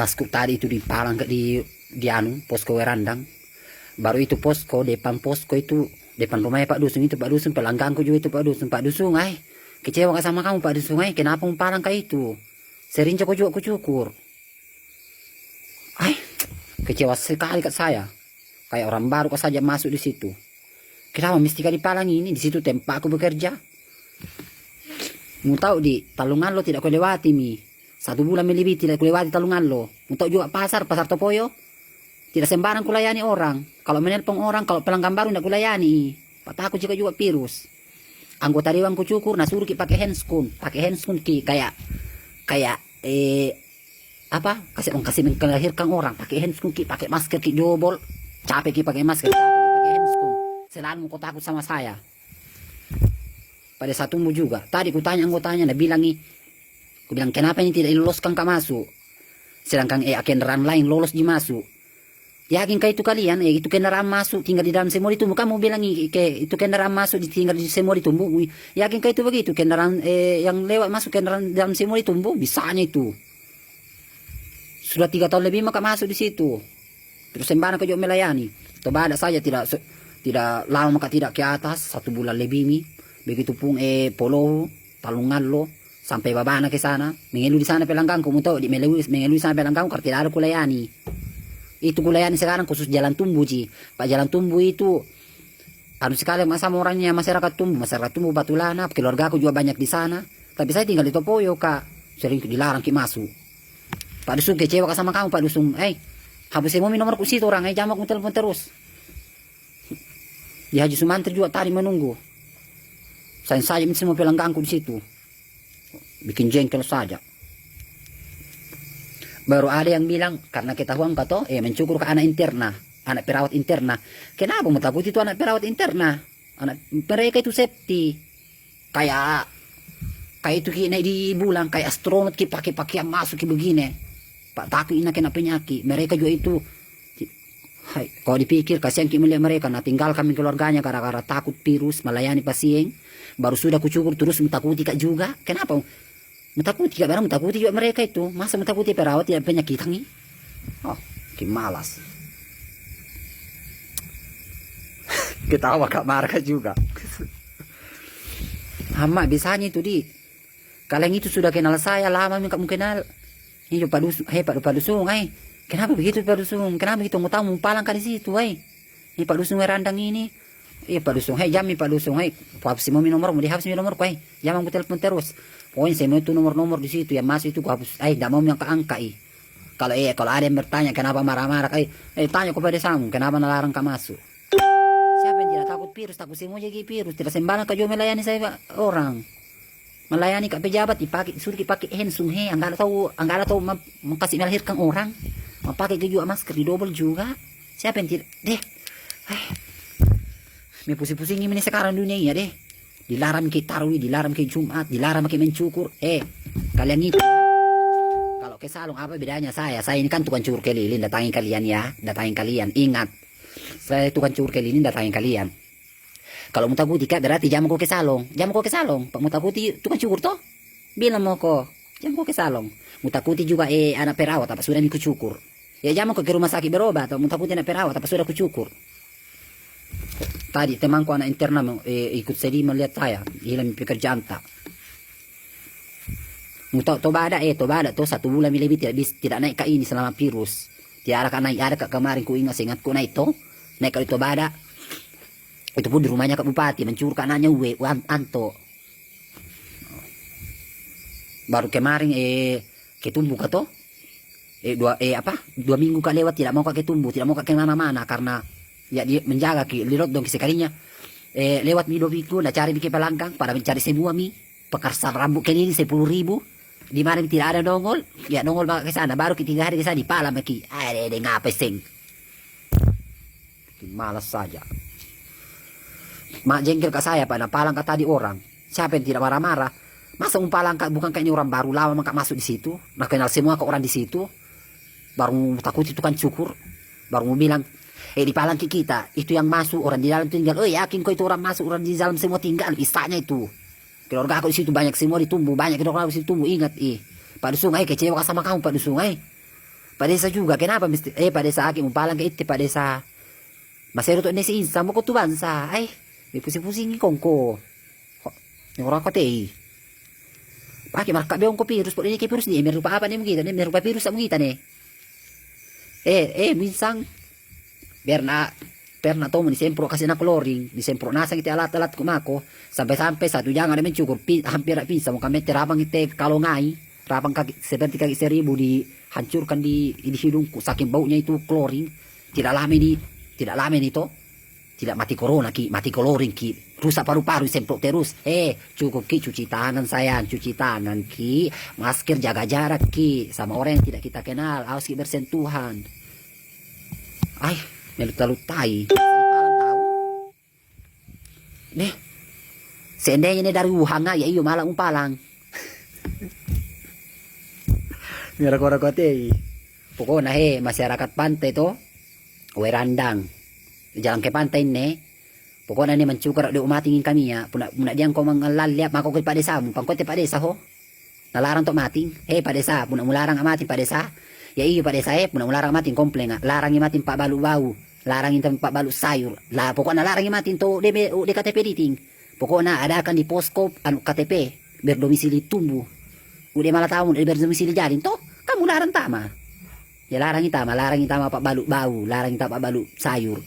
malasku tadi itu di palang di anu posko Werandang. Baru itu posko, depan posko itu depan rumahnya Pak Dusun itu, Pak Dusun pelanggangku juga itu Pak Dusun, kecewa gak sama kamu Pak Dusun, kenapa palang kayak itu? Sering juga kucukur. Kecewa sekali kat saya. Kayak orang baru kok saja masuk di situ. Kenapa mesti kali palang ini? Di situ tempatku bekerja. Mau tahu di Talungan lo tidak kau lewati mi. 1 bulan lebih tidak kau lewati Talungan lo. Mau tahu juga pasar Topoyo. Tidak sembarang kulayani orang. Kalau menelpon orang, kalau pelanggan baru tidak kulayani. Patah aku juga virus. Anggota dewan ku cukur, nah suruh ki pakai handscoon ki kayak kasih melahirkan orang, pakai handscoon ki, pakai masker ki double, capek ki pakai masker, capek ki pakai handscoon. Selalu kau takut sama saya. Pada satu juga. Tadi ku tanya anggotanya, dia bilang ku bilang kenapa ini tidak diloloskan ke masuk, sedangkan kendaraan lain lolos di masuk. Yakin kah itu kalian? Itu kendaraan masuk tinggal di dalam semua ditumbuh. Kamu bilang itu kendaraan masuk tinggal di semua ditumbuh. Yakin kah itu begitu? Kendaraan yang lewat masuk kendaraan dalam semua ditumbuh. Bisanya itu. Sudah 3 tahun lebih maka masuk di situ. Terus sembarang kau juga melayani. Coba ada saja tidak lama maka tidak ke atas 1 bulan lebih mi. Begitu pun Polo, Talungan lo sampai babana ke sana. Mengeluh di sana pelanggan. Kamu tahu mengeluh di sana pelanggan karena tidak ada kulayani. Itu kulayani sekarang khusus Jalan Tumbu Ji. Pak Jalan Tumbu itu anu sekali sama orangnya masyarakat Tumbu Batulana, keluarga aku juga banyak di sana. Tapi saya tinggal di Topoyo kak, sering dilarang ki masuk. Pak Dusun kecewa sama kamu Pak Dusun. Habis saya mau nomor kusi orang, jam aku telepon terus. Di Haji Sumantri juga tadi menunggu. Saya semua pelangganku di situ. Bikin jengkel saja. Baru ada yang bilang, karena ketahuan kata, mencukur ke anak interna, anak perawat interna. Kenapa mau takut itu anak perawat interna? Mereka itu safety. Kayak itu kini di bulan, kayak astronot ki pakai pakaian masuk ki begini. Pak takut ini kena penyakit. Mereka juga itu. Kalau dipikir, kasihan ki melihat mereka, tinggal kami keluarganya gara-gara takut virus, melayani pasien. Baru sudah kucukur terus mentakuti kak juga. Kenapa? Mentakuti gak barang, mentakuti juga mereka itu. Masa mentakuti perawat tidak penyakit nih? Malas. Ketawa kak marah juga. Hama bisanya itu kalian itu sudah kenal saya lama kamu kenal. Ini Pak Dusun, kenapa begitu Pak Dusun? Kenapa gitu mau tahu mau palang di situ, Ini Pak Dusun Werandang ini. Pak Dusun, jami Pak Dusun, habis mau nomor, mau dihabis nomor, jangan aku telepon terus. Pokoknya saya mau itu nomor di situ yang masuk itu aku hapus. Tidak mau yang keangka. Kalau ada yang bertanya kenapa marah-marah, tanya kepada Samu kenapa nalarang kau masuk. Siapa yang tidak takut virus, takut semua jadi virus. Tidak sembarang kau juga melayani saya orang. Melayani kak pejabat suruh dipakai handscoon, enggak ada tahu makasih melahirkan orang. Mau pakai juga masker di double juga. Siapa yang tidak? Me pusing-pusing ini sekarang dunia deh. Dilarang ke tarawih, dilarang ke Jumat, dilarang ke mencukur. Kalian itu. Kalau ke salon apa bedanya saya? Saya ini kan tukang cukur keliling, datangin kalian ya, datangin kalian. Ingat, saya tukang cukur keliling, datangin kalian. Kalau mau takuti kak berarti jam ke salon, Pak mau takuti tukang cukur toh? Bilang mau kok, jam ke salon. Mau takuti juga anak perawat apa sudah aku cukur. Ya jam ke rumah sakit berobat, atau mau takuti anak perawat apa sudah aku cukur. Tadi temanku anak interna ikut sedih melihat saya hilang pekerjaan tak. Toba ada 1 bulan lebih tidak naik ke ini selama virus. Tidak ada kemarin ku ingatku naik naik ke Toba ada. Itu pun di rumahnya Kak Bupati mencuri anaknya Anto. Baru kemarin ketumbuh ke 2 minggu kak lewat tidak mau kak ketumbuh, tidak mau kak kemana-mana karena ya dia menjaga lirot dong sekalinya lewat mi 2 minggu nak cari bikin pelanggang pada mencari semua mi pekarsan rambut ini 10.000 di mana tidak ada nongol ya nongol ke sana baru 3 hari ke sana di pala maki ada ngapain sing malas saja mak jengkel ke saya pada palang kata tadi orang siapa yang tidak marah-marah masa palang bukan kayaknya orang baru lama maka masuk di situ nah kenal semua ke orang di situ baru takut itu kan cukur baru mau bilang di palang kita itu yang masuk orang di dalam tinggal yakin kok itu orang masuk orang di dalam semua tinggal istanya itu keluarga aku di situ banyak semua ditumbuh banyak keluarga aku di situ tumbuh ingat Pak Dusun kecewa sama kamu Pak Dusun Pak Desa juga, kenapa mesti, Pak Desa aking umpalang ke iti, Pak Desa. Masero to nesi insa mo ko tubansa, ay, may pusing-pusing kongko. Yung orang ko te, paki markabeong ko virus, po ini kay virus ni, meron pa apa ni mo kita, meron pa virus sa mo kita ni. Minsan, perna to mo, ni sempro kasi na coloring, ni sempro nasa iti alat-alat kumako, sampai-sampai sa tuyangan namin syukur, hampir pinsa mo kami, tirabang iti kalongay, rabang seperti kagi 1,000 dihancurkan di hidungku, saking baunya itu chlorine, tidak lama itu, tidak mati corona ki, mati chlorine ki, rusak paru-paru semprot terus, cukup ki cuci tangan sayang, cuci tangan ki, masker jaga jarak ki, sama orang yang tidak kita kenal, harus ki bersentuhan, melut-lutai, deh, seandainya ini dari Wuhan ya iyo malang umpalang. Mira-kora pokoknya masyarakat pantai to werandang jalan ke pantai ini pokoknya ini mencukar di umatingin kami ya puna diang ko mangalaliap mako kay padesa mo pangkote padesa ho nalarang to mating padesa puna mularang amating padesa ya iyo padesa puna mularang mating kompleng larang imating pabalu bau larang itam pabalu sayur pokoknya larang imating to de KTP diting pokoknya adakan di posko anu KTP berdomisili tumbuh udah malah tahun berdomisili jalin to kamu larang tama ya larang itama pak balu bau larang itama pak balu sayur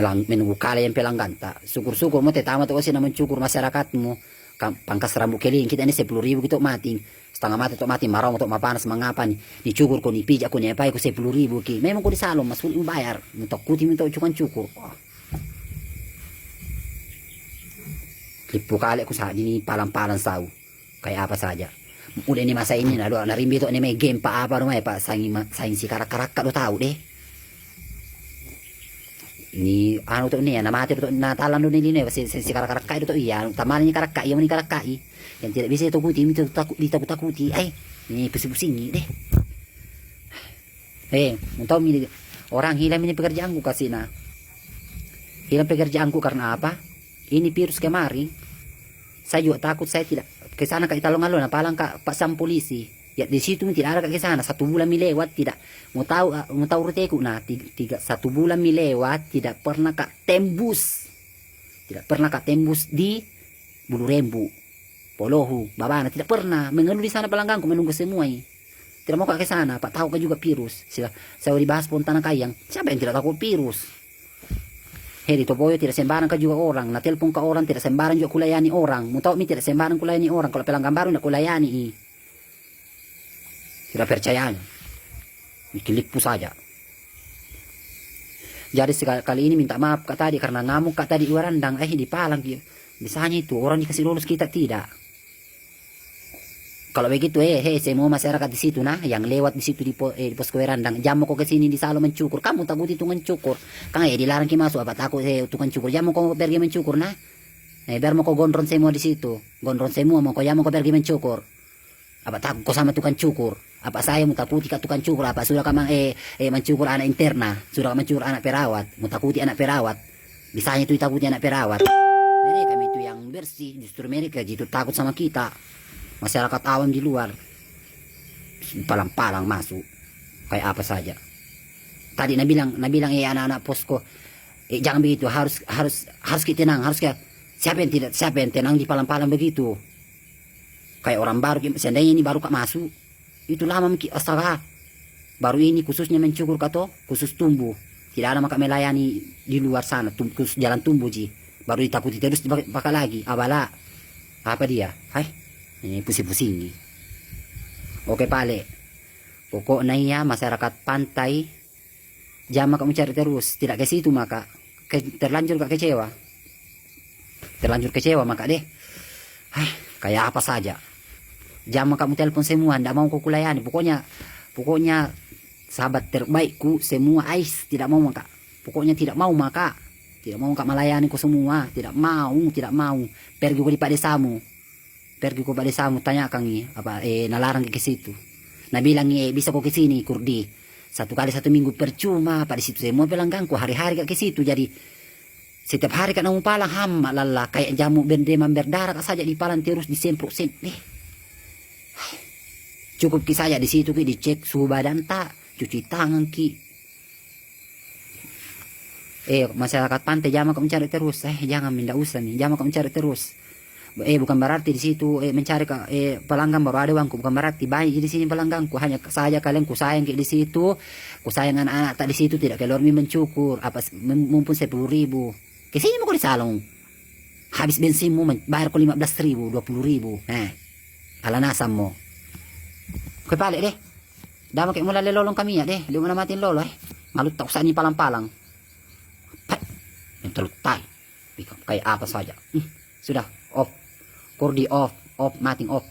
menunggu kala yang pelanggan tak syukur-syukur mo tetama to kasi naman syukur masyarakatmu pangkas rambut keling kita ini 10.000 gitu mati setengah mati to mati marau to mapanas mangapan dicukur ko ni pijak ko ni apa ko 10.000 ki memang ko di salon mas sulit bayar untuk kuti minta cukur lipu kali ko sa ini palang-palang sau kayak apa saja udah ini masa ini lalu narimbi to ini may game pa apa rumah pak saing si karak-karak lo tahu deh ini anu to ini ya namati to natalan do nili si karak-karak itu to iya tamalnya karak iya mani karak yang tidak bisa itu kuti itu ditakut-takuti ini pusing-pusing deh untuk ini orang hilang ini pekerjaanku kasih hilang pekerjaanku karena apa ini virus kemarin saya juga takut saya tidak ke sana ke Italong-alon palang kak pak sam polisi ya di situ tidak ada ke sana 1 bulan mi lewat tidak mau tahu reteku tiga 1 bulan mi lewat tidak pernah kak tembus di Bulu Rembu Polohu Babana tidak pernah mengeluh di sana pelangganku menunggu semua tidak mau kak ke sana pak tahu kak juga virus saya dibahas spontan kayang siapa yang tidak takut virus di Topoyo tidak sembarang ka juga orang, na telepon ka orang tidak sembarang juga kulayani orang. Mau tahu mi tidak sembarang kulayani orang, kalau pelanggan baru nak kulayani. Tidak percayanya. Dikilipu saja. Jadi kali ini minta maaf kak tadi karena ngamuk kak tadi warandang dipalang. Misalnya itu orang dikasih lulus kita tidak. Kalau begitu semua masyarakat di situ yang lewat di situ di posko werandang jamu kok ke sini di salo mencukur kamu takut itu mencukur kang dilarang ki masuk apa takut tukang cukur jamu kok pergi mencukur biar mau kok gondron semua di situ gondron semua mau kok jamu kok pergi mencukur apa takut kok sama tukang cukur apa saya mau takuti ka tukang cukur apa sudah kamang mencukur anak interna sudah mencukur anak perawat mau takuti anak perawat bisanya itu takuti anak perawat mereka itu yang bersih justru mereka gitu takut sama kita masyarakat awam di luar palang-palang masuk kayak apa saja tadi nabilang anak-anak posko jangan begitu harus kita tenang siapa yang tenang di palang-palang begitu kayak orang baru seandainya ini baru kak masuk itu lama astaga baru ini khususnya mencukur kato khusus tumbuh tidak ada maka melayani di luar sana khusus jalan tumbuh baru ditakuti terus bakal lagi abala apa dia ini pusing-pusing oke pale pokoknya ya masyarakat pantai jangan kamu cari terus tidak ke situ maka terlanjur kecewa maka deh kayak apa saja jangan kamu telepon semua tidak mau kukulayani pokoknya sahabat terbaikku semua tidak mau maka pokoknya tidak mau maka melayani ku semua tidak mau pergi ke di desamu pergi ke desamu tanya kang apa nalarang ke situ nabilang bisa kok ke sini kurdi 1 kali 1 minggu percuma pada situ semua pelanggangku hari-hari ke situ jadi setiap hari kan namu palang hama lala kayak jamu berdeman berdarah saja di palang terus disemprot Cukup ki saya di situ ki dicek suhu badan tak, cuci tangan ki. Masyarakat pantai jangan kau mencari terus. Jangan, minta usah nih, jangan kau mencari terus. Bukan berarti di situ mencari pelanggan baru ada uangku, bukan berarti baik di sini pelangganku, hanya saja kalian ku sayang di situ, ku sayang anak-anak tak di situ, tidak keluar mencukur apa mumpun 10.000 ke sini mau di salong, habis bensinmu bayar ku 15.000 20.000, alasan mo. Oke balik deh, dah makin mulai lolong kami ya deh, dia mana matiin lolo ngalut tak usah ni palang-palang, yang terlutai, kayak apa saja, sudah off. Kordi off, mating off.